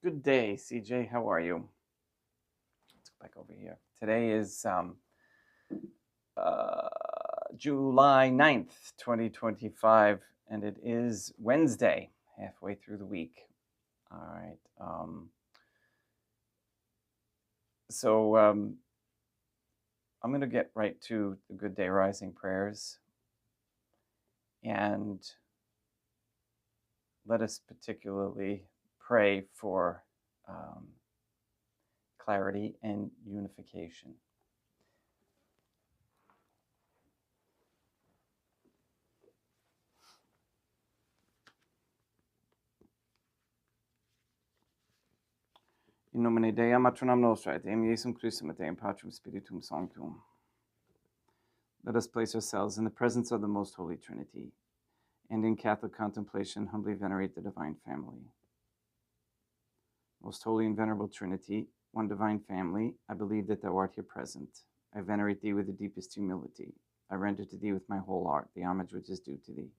Good day, CJ. How are you? Let's go back over here. Today is July 9th, 2025, and it is Wednesday, halfway through the week. All right. So I'm going to get right to the Good Day Rising prayers. And let us particularly pray for clarity and unification. In nomine Dei, matronam nostra, et Deum Iesum Christum, et Deum Patrum Spiritum Sanctum. Let us place ourselves in the presence of the Most Holy Trinity, and in Catholic contemplation humbly venerate the Divine Family. Most Holy and Venerable Trinity, one Divine Family, I believe that Thou art here present. I venerate Thee with the deepest humility. I render to Thee with my whole heart the homage which is due to Thee.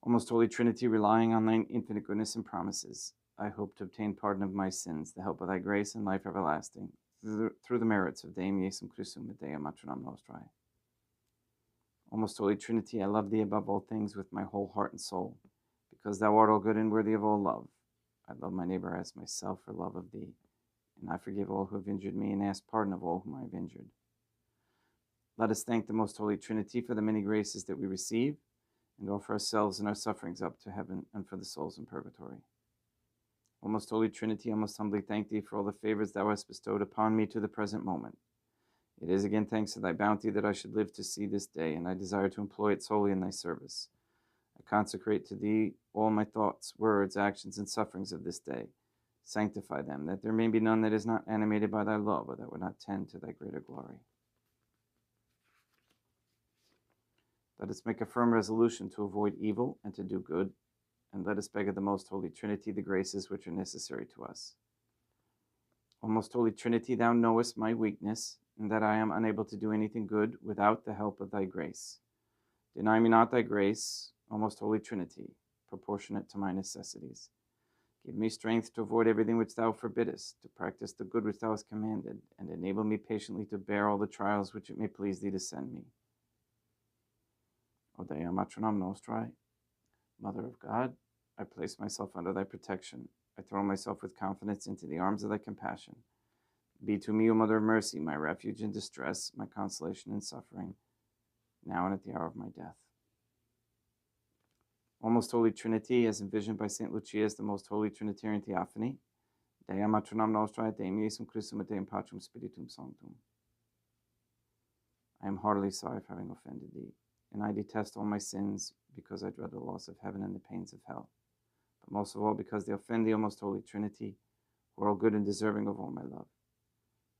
O Most Holy Trinity, relying on Thine infinite goodness and promises, I hope to obtain pardon of my sins, the help of Thy grace and life everlasting, through the merits of Deum Iesum Christum et Dei matronam nostrae. O Most Holy Trinity, I love Thee above all things with my whole heart and soul, because Thou art all good and worthy of all love. I love my neighbor as myself for love of Thee, and I forgive all who have injured me and ask pardon of all whom I have injured. Let us thank the Most Holy Trinity for the many graces that we receive, and offer ourselves and our sufferings up to heaven and for the souls in purgatory. O Most Holy Trinity, I most humbly thank Thee for all the favors Thou hast bestowed upon me to the present moment. It is again thanks to Thy bounty that I should live to see this day, and I desire to employ it solely in Thy service. I consecrate to Thee all my thoughts, words, actions, and sufferings of this day. Sanctify them, that there may be none that is not animated by Thy love, or that would not tend to Thy greater glory. Let us make a firm resolution to avoid evil and to do good, and let us beg of the Most Holy Trinity the graces which are necessary to us. O Most Holy Trinity, Thou knowest my weakness, and that I am unable to do anything good without the help of Thy grace. Deny me not Thy grace, O Most Holy Trinity, proportionate to my necessities. Give me strength to avoid everything which Thou forbiddest, to practice the good which Thou hast commanded, and enable me patiently to bear all the trials which it may please Thee to send me. O Dea matronam nostrae, Mother of God, I place myself under Thy protection. I throw myself with confidence into the arms of Thy compassion. Be to me, O Mother of Mercy, my refuge in distress, my consolation in suffering, now and at the hour of my death. O Most Holy Trinity, as envisioned by St. Lucia as the Most Holy Trinitarian Theophany, Dea matronam nostrae, et Deum Iesum Christum, et Deum Patrum Spiritum Sanctum. I am heartily sorry for having offended Thee, and I detest all my sins, because I dread the loss of heaven and the pains of hell, but most of all because they offend Thee, O Most Holy Trinity, who are all good and deserving of all my love.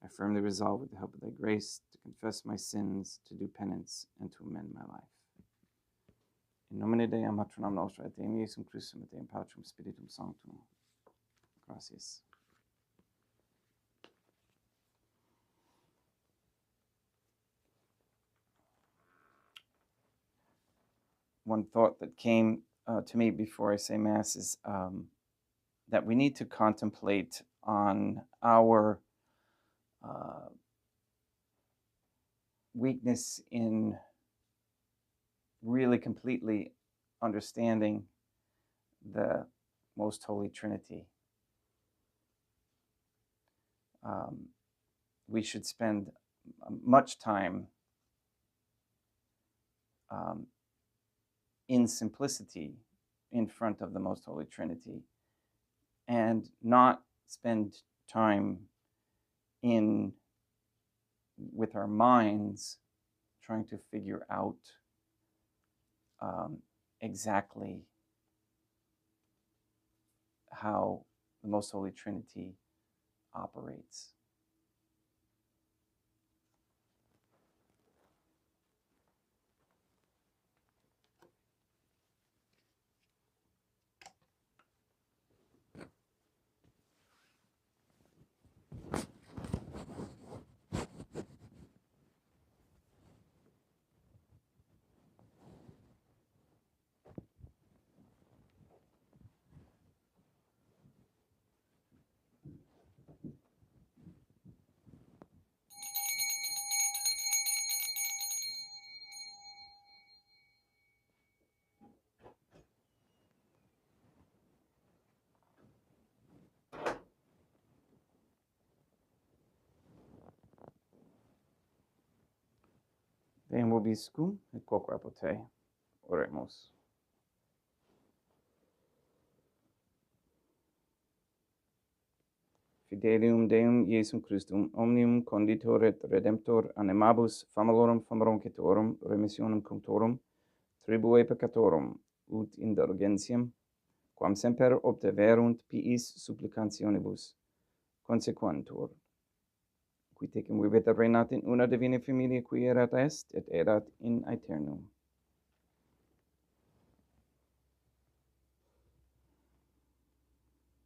I firmly resolve, with the help of Thy grace, to confess my sins, to do penance, and to amend my life. In nomine Dei matronam nostrae, et Deum Iesum Christum, et Deum Patrum Spiritum Sanctum. Gracias. One thought that came to me before I say Mass is that we need to contemplate on our weakness in really completely understanding the Most Holy Trinity. We should spend much time in simplicity in front of the Most Holy Trinity, and not spend time with our minds trying to figure out exactly how the Most Holy Trinity operates. Deum vobiscum et quoque apud te. Oremus. Fidelium Deum Iesum Christum, omnium conditor et redemptor animabus famalorum famorumcetorum, remissionem cunctorum, tribue peccatorum, ut indulgentiam, quam semper obteverunt piis supplicationibus, consequentur. Qui tecum vivit et reinat in una divina familia qui erat est, et erat in aeternum.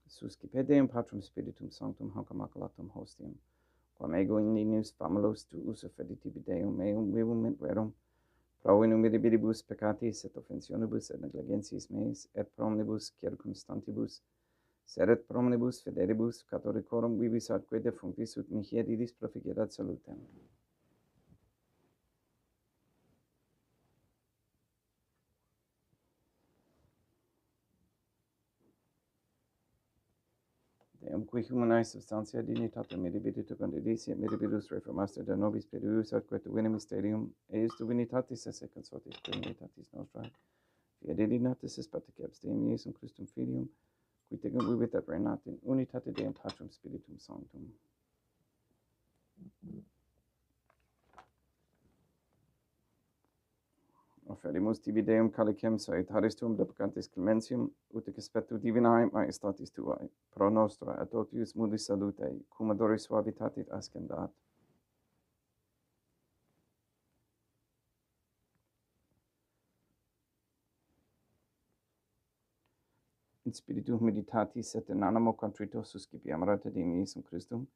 Suscipe Deum Patrum Spiritum Sanctum hanc immaculatum hostium, quam ego in ninius famulos tu usa feditibi Deum meum vivum et verum, pro in humilibilibus peccatis et offensionibus et negligentiis meis, et pro omnibus circumstantibus, sed pro omnibus fidelibus catholicorum vivis atque defunctis ut mihi et idis proficerat salutem. Deum qui humanae substantia dignitatem mirabilitur condidisi et mirabilis reformaster de nobis perius atque divinem mysterium, eius divinitatis esse consortis divinitatis nostrae, fiat dignatis est patriceps Deum Iesum Christum Filium, qui tecum vivit et reinat in unitate Deum Patrum Spiritum Sanctum. Offerimus tibi Deum calicem saitaris tuum deprecantis clementium, ut expectu divinae majestatis tuae, pro nostra et totius mudis salute, cum adoris suavitatis ascendat. In spiritu meditatis et in animo contrito suscipiam rata Deum Iesum Christum,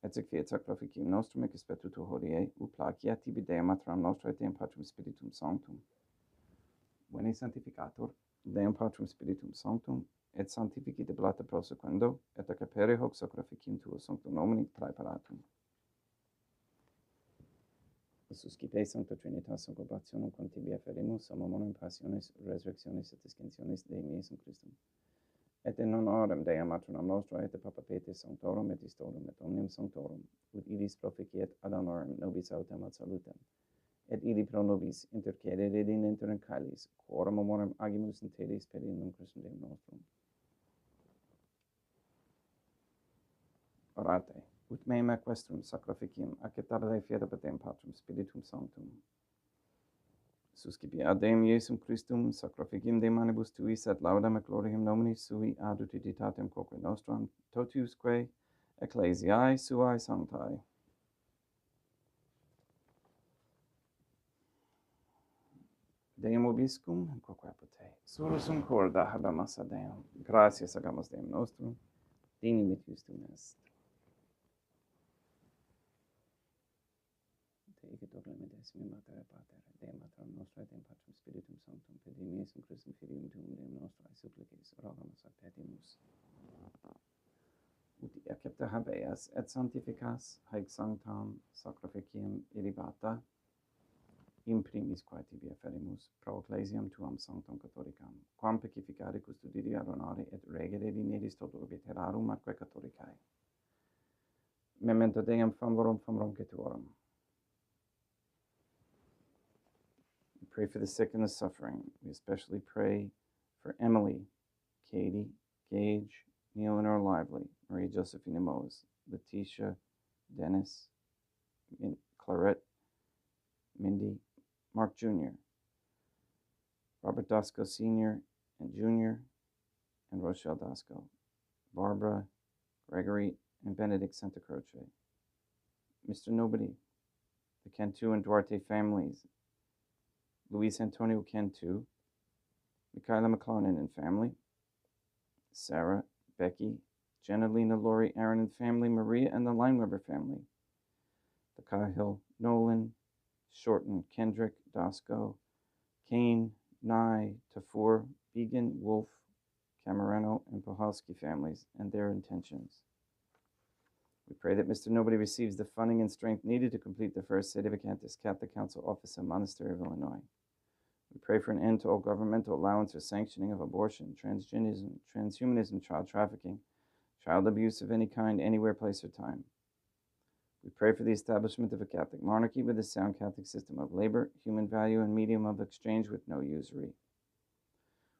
et sec fiat sacrificium nostrum et expectu tu hodie, ut placia tibi Deum matram nostra et Deum Patrum Spiritum Sanctum. Veni sanctificator Deum Patrum Spiritum Sanctum, et sanctifici de blata prosequendo, et accapere hoc sacrificium tuo sanctum nomini praeparatum. Suscipe Sancta Trinitas concobrationum quam tibi afferimus, amomonum passionis, resurrectionis et ascensionis Deum Iesum Christum. Et in honorem Deum matronam nostra et Papa Petis Sanctorum et Istorum et omnium Sanctorum, ut idis proficiet ad honorem nobis autem ad salutem, et ili pro nobis intercedere in inter caelis, quorum amorem agimus in telis per innum Christum Deum nostrum. Orate, ut meum equestrum sacrificium acceptabile fiat ab Deum Patrum Spiritum Sanctum. Suscipi ad Deum Iesum Christum sacrificium de manibus tuis et laudam et gloriam nomini sui ad utilitatem quoque nostram totiusque ecclesiae suae sanctae. Deum vobiscum, quoque apud te. Surusum corda habemus ad Deum. Gratias agamus Deum nostrum, dignum justum est. Te igitur limites mi mater et pater, Deum matram nostra et Deum Patrum Spiritum Sanctum, per Deum Iesum Christum Filium tuum Deum nostrae supplices, rogamus ad petimus. Ut accepta habeas et sanctificas haec sanctam sacrificium illibata, in primis quae tibi afferimus, pro ecclesiam tuam sanctam catholicam, quam pacificare custodire ad honore et regere dineris tot urbi terrarum atque catholicae. Memento Deum famlorum cetuorum. We pray for the sick and the suffering. We especially pray for Emily, Katie, Gage, Neil and Earl Lively, Maria Josephina Mose, Letitia, Dennis, Clarette, Mindy, Mark Jr., Robert Dasco Sr. and Jr., and Rochelle Dasco, Barbara, Gregory, and Benedict Santa Croce, Mr. Nobody, the Cantu and Duarte families, Luis Antonio Cantu, Michaela McLarnon and family, Sarah, Becky, Jenna, Lena, Lori, Aaron and family, Maria and the Lineweber family, the Cahill, Nolan, Shorten, Kendrick, Dasco, Kane, Nye, Tafur, Began, Wolf, Camerano, and Pohalski families and their intentions. We pray that Mr. Nobody receives the funding and strength needed to complete the first Sedevacantist Catholic Council office in Monastery of Illinois. We pray for an end to all governmental allowance or sanctioning of abortion, transhumanism, child trafficking, child abuse of any kind, anywhere, place, or time. We pray for the establishment of a Catholic monarchy with a sound Catholic system of labor, human value, and medium of exchange with no usury.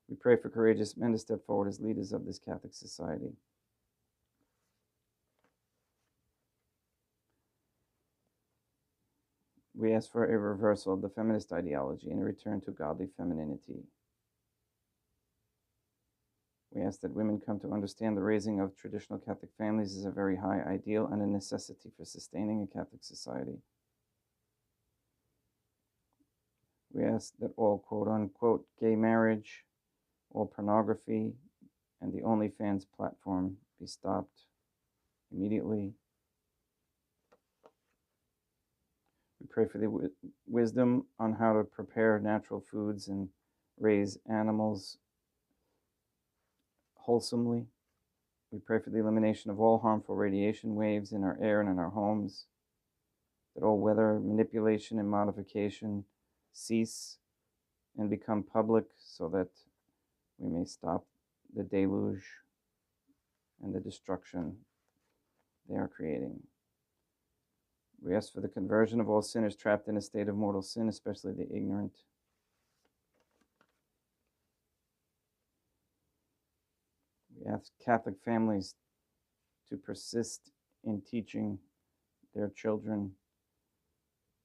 We pray for courageous men to step forward as leaders of this Catholic society. We ask for a reversal of the feminist ideology and a return to godly femininity. We ask that women come to understand the raising of traditional Catholic families is a very high ideal and a necessity for sustaining a Catholic society. We ask that all quote-unquote gay marriage, all pornography, and the OnlyFans platform be stopped immediately. We pray for the wisdom on how to prepare natural foods and raise animals wholesomely. We pray for the elimination of all harmful radiation waves in our air and in our homes, that all weather manipulation and modification cease and become public so that we may stop the deluge and the destruction they are creating. We ask for the conversion of all sinners trapped in a state of mortal sin, especially the ignorant. We ask Catholic families to persist in teaching their children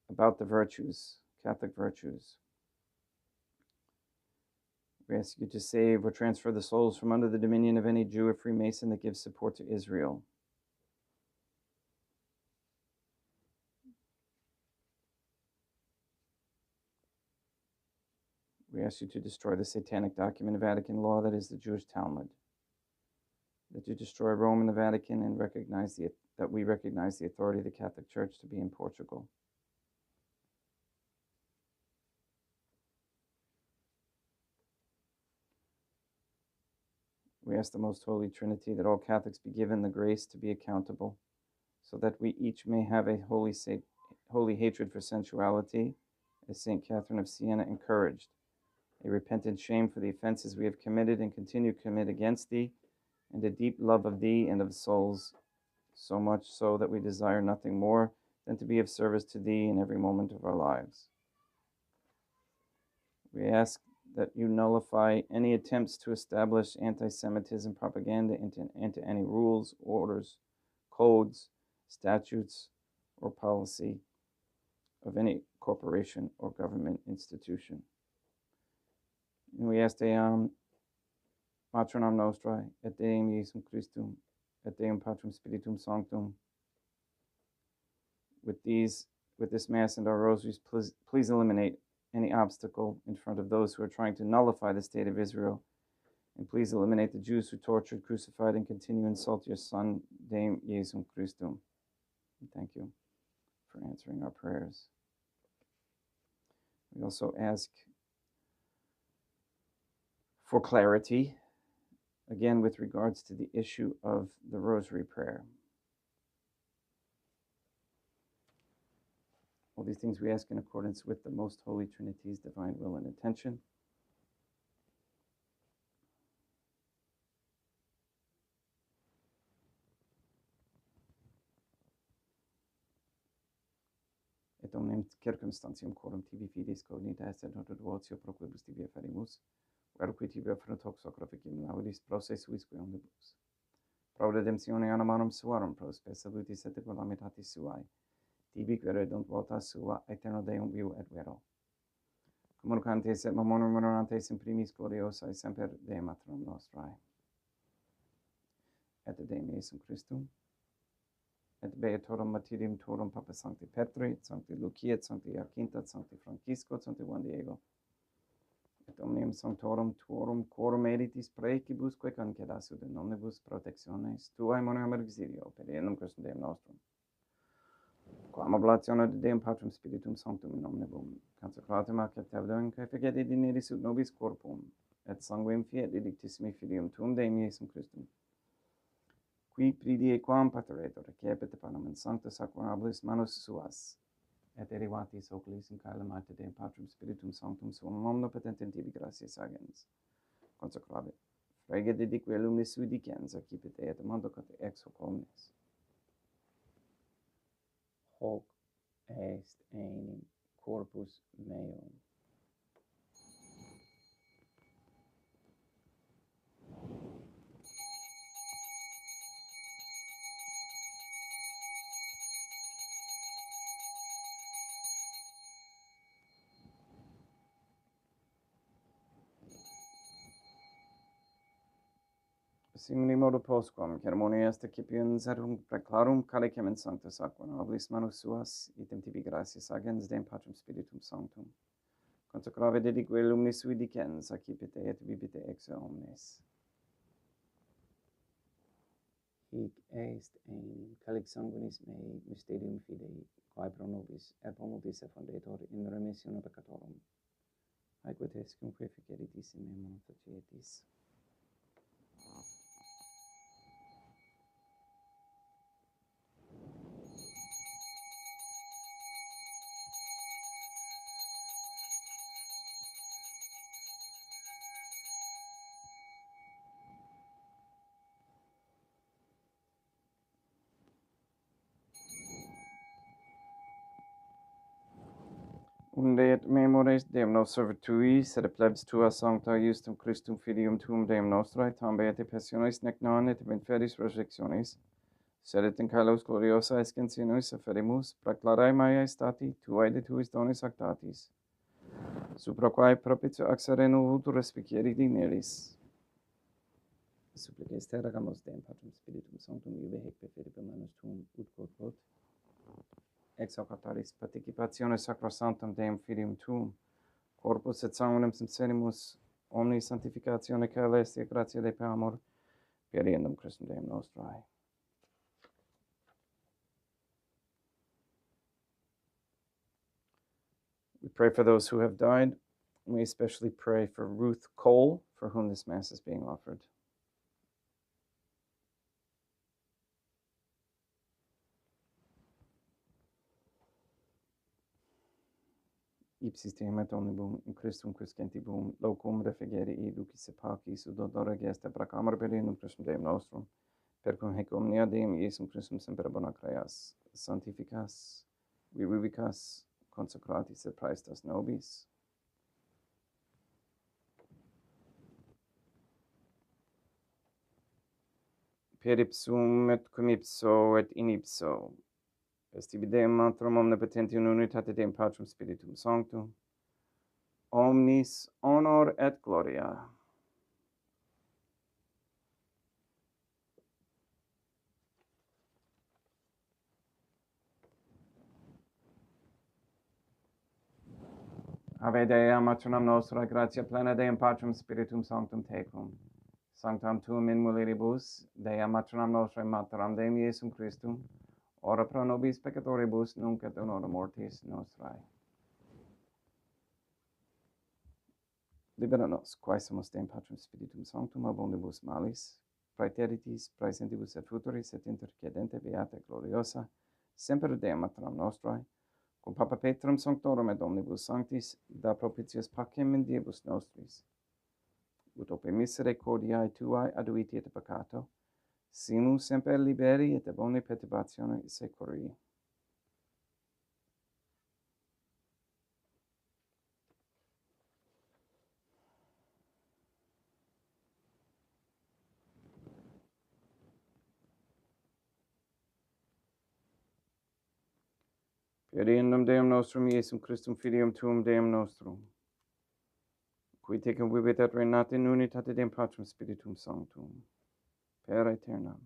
about the virtues, Catholic virtues. We ask you to save or transfer the souls from under the dominion of any Jew or Freemason that gives support to Israel. We ask you to destroy the satanic document of Vatican law, that is the Jewish Talmud. That you destroy Rome and the Vatican and that we recognize the authority of the Catholic Church to be in Portugal. We ask the Most Holy Trinity that all Catholics be given the grace to be accountable, so that we each may have a holy hatred for sensuality, as St. Catherine of Siena encouraged, a repentant shame for the offenses we have committed and continue to commit against thee, and a deep love of thee and of souls, so much so that we desire nothing more than to be of service to thee in every moment of our lives. We ask that you nullify any attempts to establish anti-Semitism propaganda into any rules, orders, codes, statutes, or policy of any corporation or government institution. And we ask Deum Patronum Nostrae, et Deum Iesum Christum, et Deum Patrum Spiritum Sanctum. With this Mass and our rosaries, please eliminate any obstacle in front of those who are trying to nullify the state of Israel. And please eliminate the Jews who tortured, crucified, and continue to insult your Son, Deum Iesum Christum. And thank you for answering our prayers. We also ask for clarity, again with regards to the issue of the Rosary Prayer. All these things we ask in accordance with the Most Holy Trinity's divine will and intention. Et omnem circumstantium quorum tibi fidis cognita est et devotio pro quibus tibi afferimus, verque tibi affront hoc sacrificium laudis prosse suisque omnibus. Pro redemptione animarum suarum, pro spe salutis et calamitatis suae, tibi queredunt vota sua, aeterno Deum vivo et vero. Communicantes et mamonum honorantes in primis gloriosae semper Deum Matronum nostrae. Et Deum Iesum Christum, et beatorum martyrium tuorum Papa Sancti Petri, et Sancti Lucia, et Sancti Jacinta, et Sancti Francisco, et Sancti Juan Diego, et omnium sanctorum tuorum quorum editis praecibusque concedassi in omnibus protectiones tuae monuam auxilio per eum Christum Deum nostrum. Quam oblatione de Deum Patrum Spiritum Sanctum in omnibus consecratum ac tevdem cae fegete dineris ut nobis corpum, et sanguinem fiat edictissimi filium tuum Deum Iesum Christum, qui pridie quam pateretur recepit panem in sancta sacramentablis manus suas, et derivatis oculis in caelum arte Deum Patrum Spiritum Sanctum suum omnipotentem tibi gratias agens, consecrabit, frege dedique lumnis sui dicens, accipit et mondo cate ex hoc omnes. hoc est enim corpus meum. Simili modo postquam, ceremonia est excipiens erum preclarum calicem in sancta sacra, nobis manus suas, item tibi gratias agens Deum Patrum Spiritum Sanctum, consecrave dedique lumni sui dicens, accipite et vivite ex omnes. Hic est enim calix sanguinis mei mysterium fidei, quae pro nobis effundetur in remissione peccatorum. Aequo est cum ficeritis in memum facietis. Unde et memores Deum nostro virtuis, et plebs tua sancta justum Christum filium tuum Deum nostrae, tambe et passionis nec non et inferis resurrectionis, sed et in caelos gloriosa escensionis afferimus, preclarae maiae stati, tuae de tuis donis actatis, supra quae propitio accere vultur respiциeri dineris. Supplices te ragamus Deum Patrum Spiritum Sanctum, iube hec preferibus manus tuum ut quod ex hoc altaris participationes sacrosanctam Deum Filium tuum, corpus et sanguinem sincerimus, omni sanctificatione caelestia gratia Dei per amor, periendum Christum Deum nostrae. We pray for those who have died. We especially pray for Ruth Cole, for whom this Mass is being offered. Ipsis te emet omnibum in Christum quiscentibum locum refigerii lucis et pacis ut odore gesta bracamur periendum Christum Deum nostrum, per cum hec omnia Deum Iesum Christum semper bona creas, sanctificas, vivicas, consecratis et praestas nobis. Per ipsum et cum ipso et in ipso, est ibi Deum Matrum omnipotentium unitate Deum Patrum Spiritum Sanctum, omnis honor et gloria. Ave Dea, matronam nostra, gratia plena Deum Patrum Spiritum Sanctum tecum. Sanctam tuum in mulieribus, Dea matronam nostra, materam Deum Iesum Christum, ora pro nobis peccatoribus, nunc et in hora mortis nostrae. Libera nos, quae sumus Deum Patrum Spiritum Sanctum, ab omnibus malis, praeteritis, praesentibus et futuris, et intercedente beata et gloriosa, semper Deum matronam nostrae, cum Papa Petrum Sanctorum et omnibus sanctis, da propitius pacem in diebus nostris, ut ope misericordiae tuae aduiti et peccato, simus semper liberi et ab omni perturbatione securi. Periendum Deum nostrum Iesum Christum Filium tuum Deum nostrum, qui tecum vivit et reinat in unitate Deum Patrum Spiritum Sanctum, per aeternam.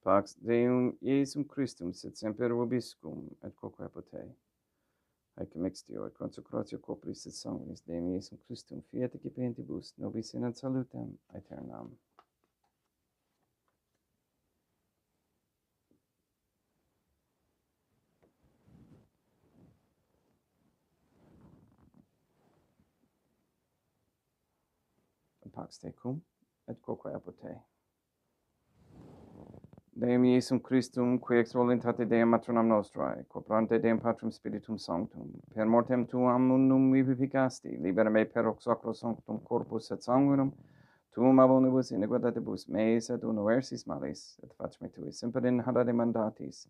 Pax Deum Iesum Christum sit semper vobiscum et quoque pote. Haec mixtio et consecratio corporis et sanguinis Deum Iesum Christum fiat excipentibus nobis in salutem aeternam. Pax tecum et quoque pote. Deum Iesum Christum, qui ex voluntate Deum matronam nostrae, coprante Deum Patrum Spiritum Sanctum, per mortem tuam unum vivificasti, libera me per hoc sacro sanctum corpus et sanguinum, tuum ab omnibus iniquitatibus meis et universis malis, et fac me tui semper in hadade mandatis,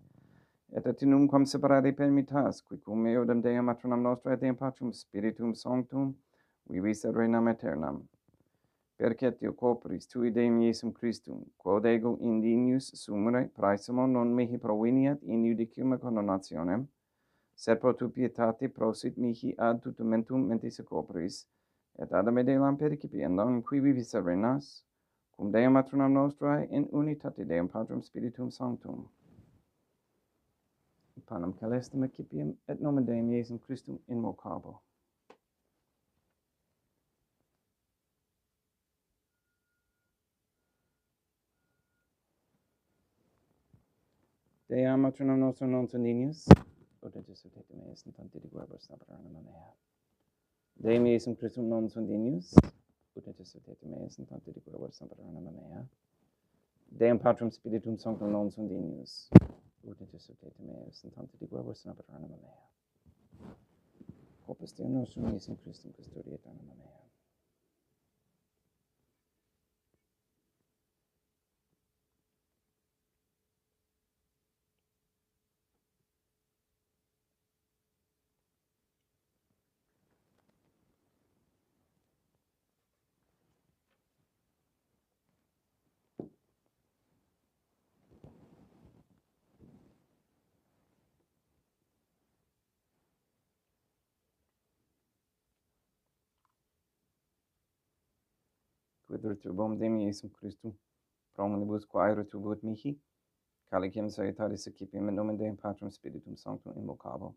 et atinum quam separare permittas, qui cum eodem Deum matronam nostra et Deum Patrum Spiritum Sanctum, vivis et reinam aeternam. Percetio corporis tui Deum Iesum Christum, quod ego indinius sumere praesimo non mihi proveniat in judicium condonationem, sed pro tu pietate prosit mihi ad tutumentum mentis corporis, et ad amedelam pericipiendam qui vivis et reinas, cum Deum matronam nostrae in unitate Deum Patrum Spiritum Sanctum. Panem celestem accipiem et nomen Deum Iesum Christum invocabo. Deam matronam nostram non sanguineus, ut et sutetum meis in tanti de guebus naperanum mea. Deum Iesum Christum non sanguineus, ut et sutetum meis in tanti de guebus naperanum mea. Deum Patrum Spiritum Sanctum non sanguineus, ut et sutetum meis in tanti de guebus naperanum mea. Corpus Deum nostrum Iesum Christum custodiet anima mea. Quid retribum Deum Iesum Christum, pro omnibus quae retribuit mihi, calicem salutaris accipiem et nomen Deum Patrum Spiritum Sanctum invocabo.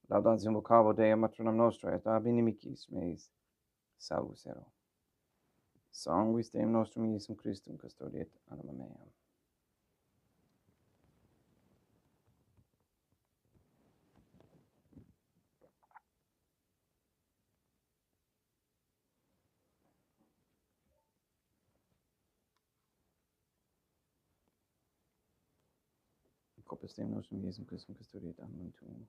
Laudatis invocabo Deum matronam nostra et ab inimicis meis salvus ero. Sanguis Deum nostrum Iesum Christum custodiet anima meam. Corpus Deum nostrum Iesum Christum custodiet animam tuum.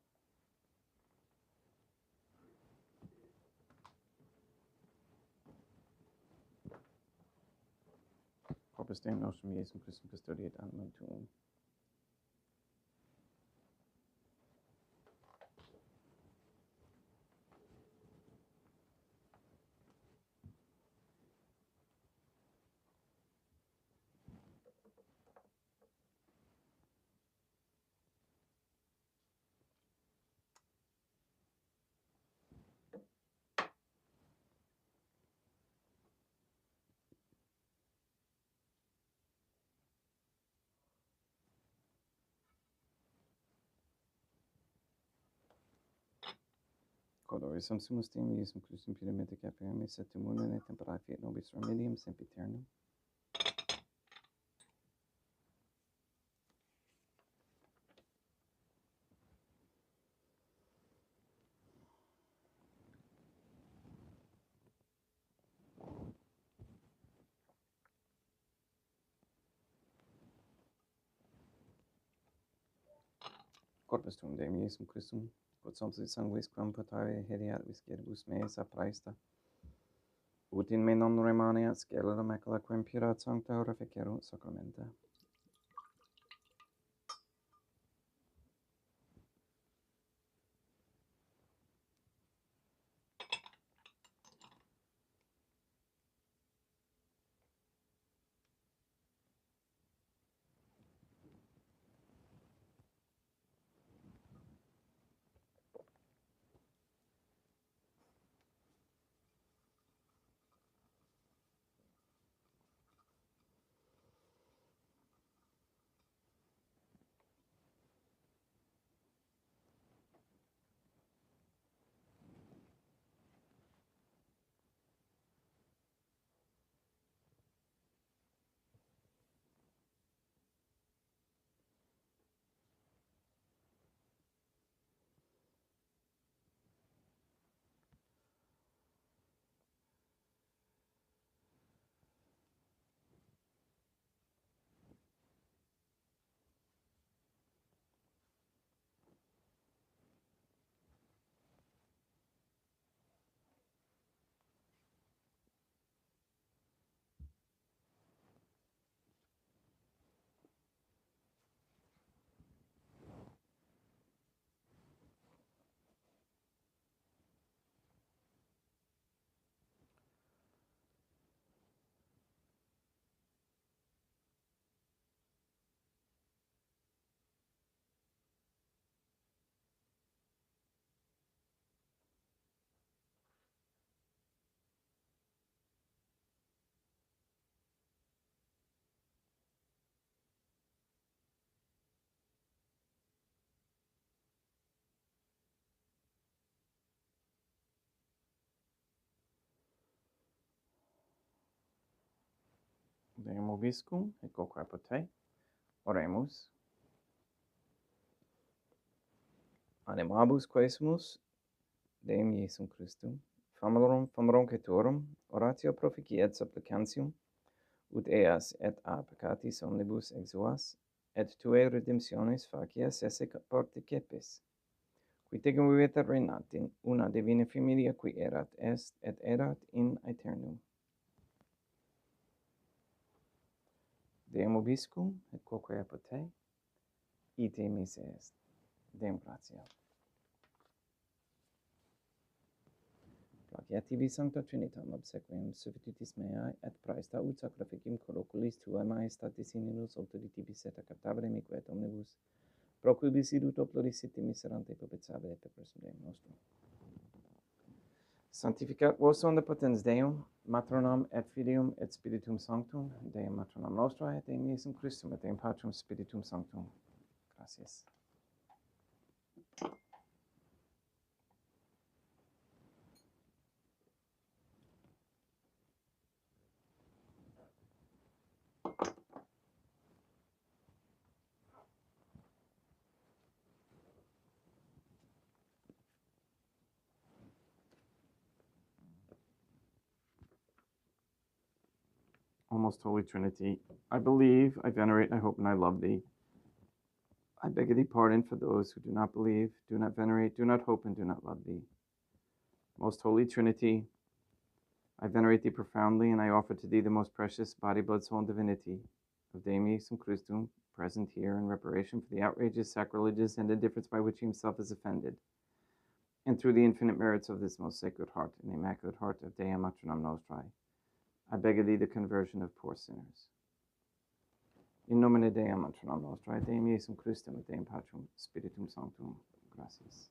Corpus Deum nostrum Iesum Christum custodiet animam tuum. Quod orisam sumus Deum Iesum Christum puramente capiamis et immunem et temperae fiat nobis remedium sempiternum. Corpus tuum Deum Iesum Christum, quod sumpsit sanguis quam potare hediat visceribus meis apraesta, ut in me non remaneat scelera macula quem purat sancta ora fecerunt sacramenta. Deum vobiscum, et quoque apud te. Oremus. Animabus quesumus, Deum Iesum Christum, famorum cetorum, oratio proficiat supplicantium, ut eas et a peccatis omnibus exuas, et tuae redemptionis facias esse porticepis. Qui tegum viveta reinatin, una divina familia qui erat est, et erat in aeternum. Deum vobiscum, et quoque apud te, ite mise est. Deum gratia. Plagiat tibi sancta Trinitam obsequium suffitutis meae, et praesta ut sacrificium coloculis tuae maestatis in illus autoritibus et acceptabile mique et omnibus, pro quibus idut oploriciti miserante propitiabile per persum Deum nostrum. Sanctificat vos omnipotens Deum, Matronam et Filium et Spiritum Sanctum, Deum Matronam Nostra, et Deum Iesum Christum, et Deum Patrum Spiritum Sanctum. Gracias. Almost Holy Trinity, I believe, I venerate, I hope, and I love thee. I beg of thee pardon for those who do not believe, do not venerate, do not hope, and do not love thee. Most Holy Trinity, I venerate thee profoundly, and I offer to thee the most precious body, blood, soul, and divinity of Deum Iesum Christum, present here in reparation for the outrages, sacrileges, and indifference by which he himself is offended, and through the infinite merits of this most sacred heart and immaculate heart of Deum Matronam Nostrae, I beg of thee the conversion of poor sinners. In nomine Deum Matronam Nostrae, Deum Iesum Christum, et Deum Patrum Spiritum Sanctum. Gracias.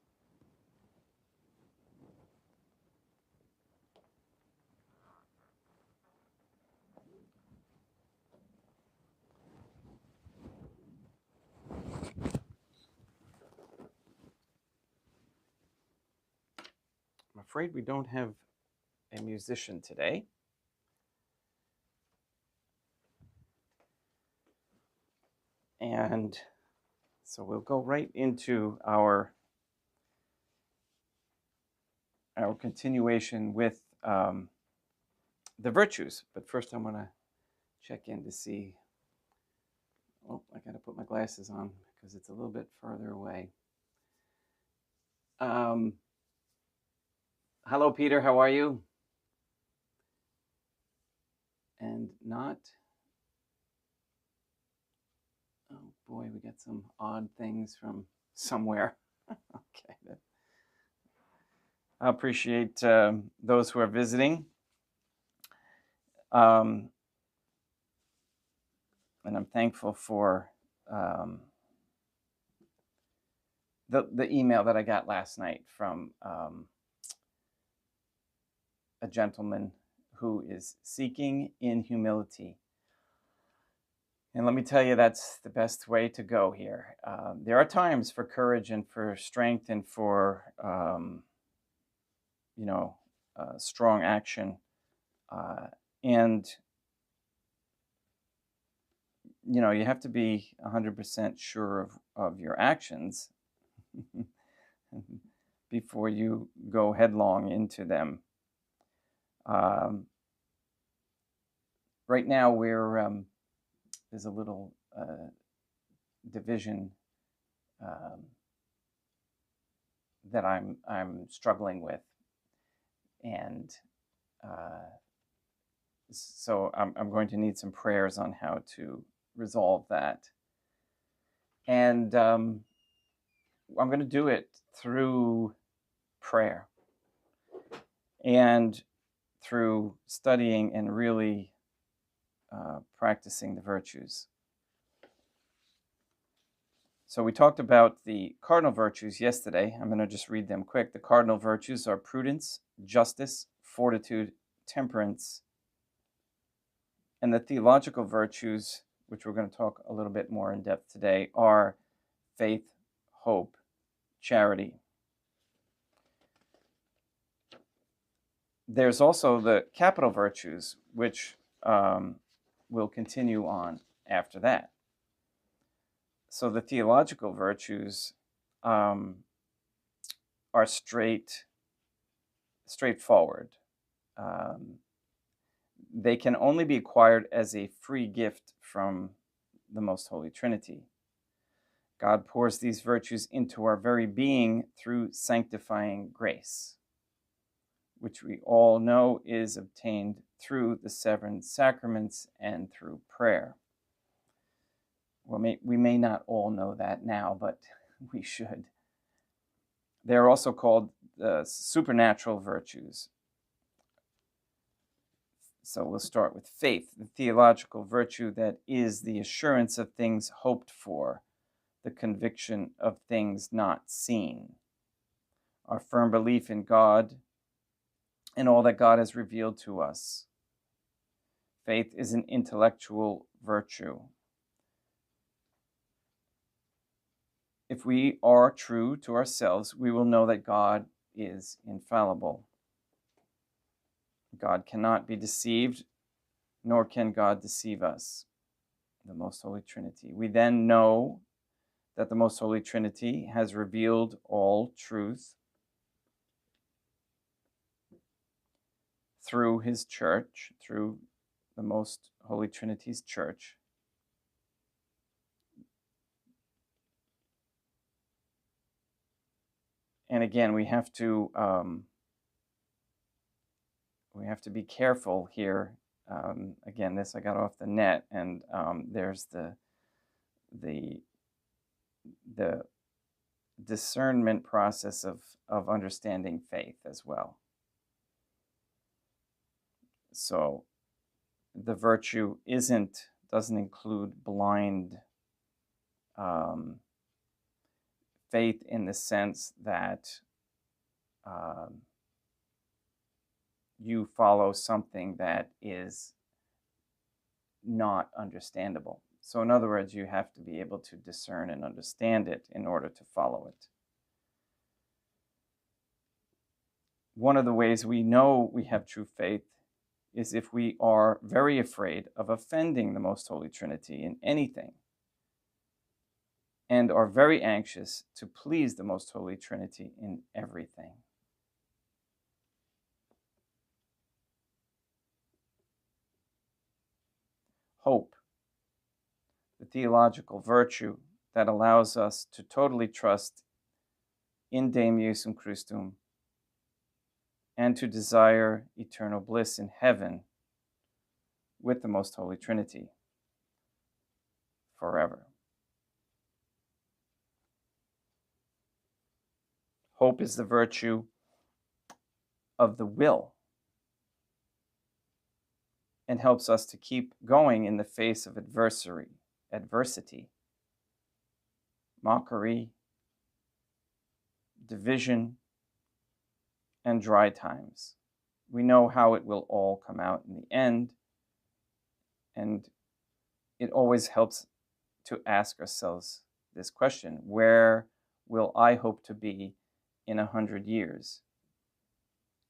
I'm afraid we don't have a musician today. And so we'll go right into our continuation with the virtues. But first I'm going to check in to see. Oh, I got to put my glasses on because it's a little bit further away. Hello, Peter. How are you? And not. Oh boy, we got some odd things from somewhere. Okay. I appreciate those who are visiting. And I'm thankful for the email that I got last night from a gentleman who is seeking in humility. And let me tell you, that's the best way to go here. There are times for courage and for strength and for, strong action. And, you have to be 100% sure of your actions before you go headlong into them. Right now, there's a little division that I'm struggling with, and so I'm going to need some prayers on how to resolve that. And I'm going to do it through prayer and through studying and really practicing the virtues. So we talked about the cardinal virtues yesterday. I'm going to just read them quick. The cardinal virtues are prudence, justice, fortitude, temperance. And the theological virtues, which we're going to talk a little bit more in depth today, are faith, hope, charity. There's also the capital virtues, which will continue on after that. So the theological virtues are straightforward. They can only be acquired as a free gift from the Most Holy Trinity. God pours these virtues into our very being through sanctifying grace, which we all know is obtained through the seven sacraments and through prayer. Well, we may not all know that now, but we should. They're also called the supernatural virtues. So we'll start with faith, the theological virtue that is the assurance of things hoped for, the conviction of things not seen. Our firm belief in God and all that God has revealed to us. Faith is an intellectual virtue. If we are true to ourselves, we will know that God is infallible. God cannot be deceived, nor can God deceive us, the Most Holy Trinity. We then know that the Most Holy Trinity has revealed all truth through his church, through the Most Holy Trinity's church. And again, we have to be careful here. Again, this I got off the net, and there's the discernment process of understanding faith as well. So the virtue doesn't include blind faith in the sense that you follow something that is not understandable. So in other words, you have to be able to discern and understand it in order to follow it. One of the ways we know we have true faith is if we are very afraid of offending the Most Holy Trinity in anything, and are very anxious to please the Most Holy Trinity in everything. Hope, the theological virtue that allows us to totally trust in Deum Iusum Christum and to desire eternal bliss in heaven with the Most Holy Trinity forever. Hope is the virtue of the will and helps us to keep going in the face of adversity, mockery, division, and dry times. We know how it will all come out in the end, and it always helps to ask ourselves this question: where will I hope to be in 100 years?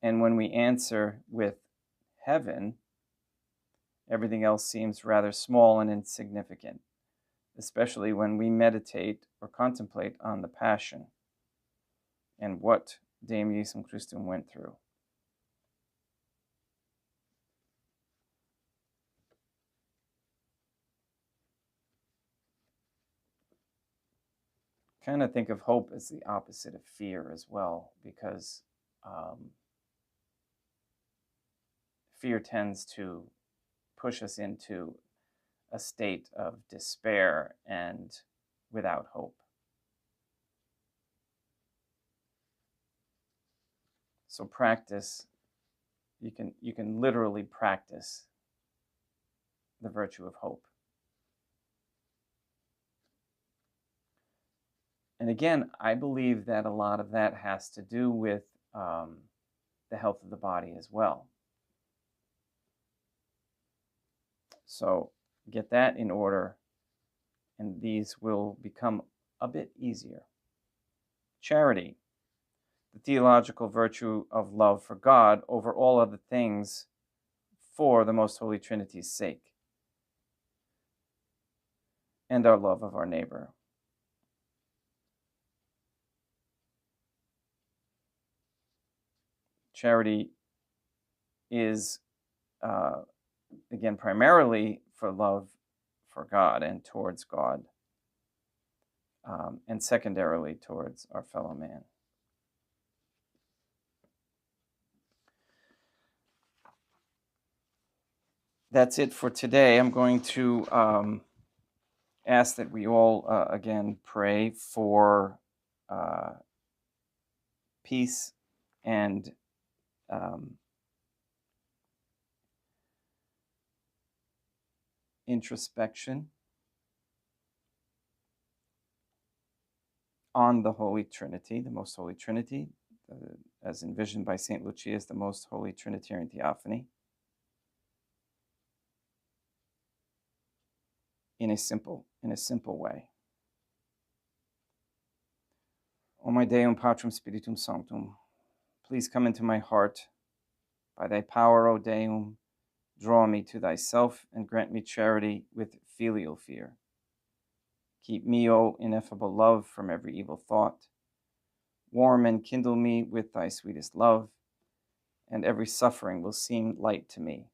And when we answer with heaven, everything else seems rather small and insignificant, especially when we meditate or contemplate on the Passion and what Deum Iusum Christum went through. Kind of think of hope as the opposite of fear as well, because fear tends to push us into a state of despair and without hope. So practice, you can literally practice the virtue of hope. And again, I believe that a lot of that has to do with the health of the body as well. So get that in order, and these will become a bit easier. Charity, the theological virtue of love for God over all other things for the Most Holy Trinity's sake. and our love of our neighbor. Charity is, again, primarily for love for God and towards God, and secondarily towards our fellow man. That's it for today. I'm going to ask that we all, again, pray for peace and introspection on the Holy Trinity, the Most Holy Trinity, as envisioned by St. Lucia as the Most Holy Trinitarian Theophany, in a simple way. O my Deum Patrum Spiritum Sanctum, please come into my heart. By thy power, O Deum, draw me to thyself and grant me charity with filial fear. Keep me, O ineffable love, from every evil thought. Warm and kindle me with thy sweetest love, and every suffering will seem light to me.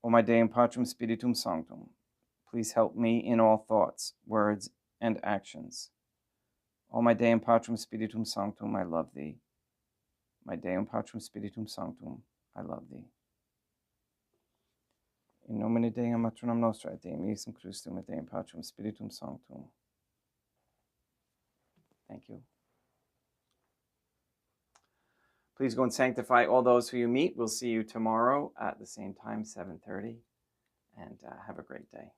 O my Deum Patrum Spiritum Sanctum, please help me in all thoughts, words, and actions. O my Deum Patrum Spiritum Sanctum, I love thee. My Deum Patrum Spiritum Sanctum, I love thee. In nomine Deum Matronum Nostra, et Deum Iesum Christum, et Deum Patrum Spiritum Sanctum. Thank you. Please go and sanctify all those who you meet. We'll see you tomorrow at the same time, 7:30, and have a great day.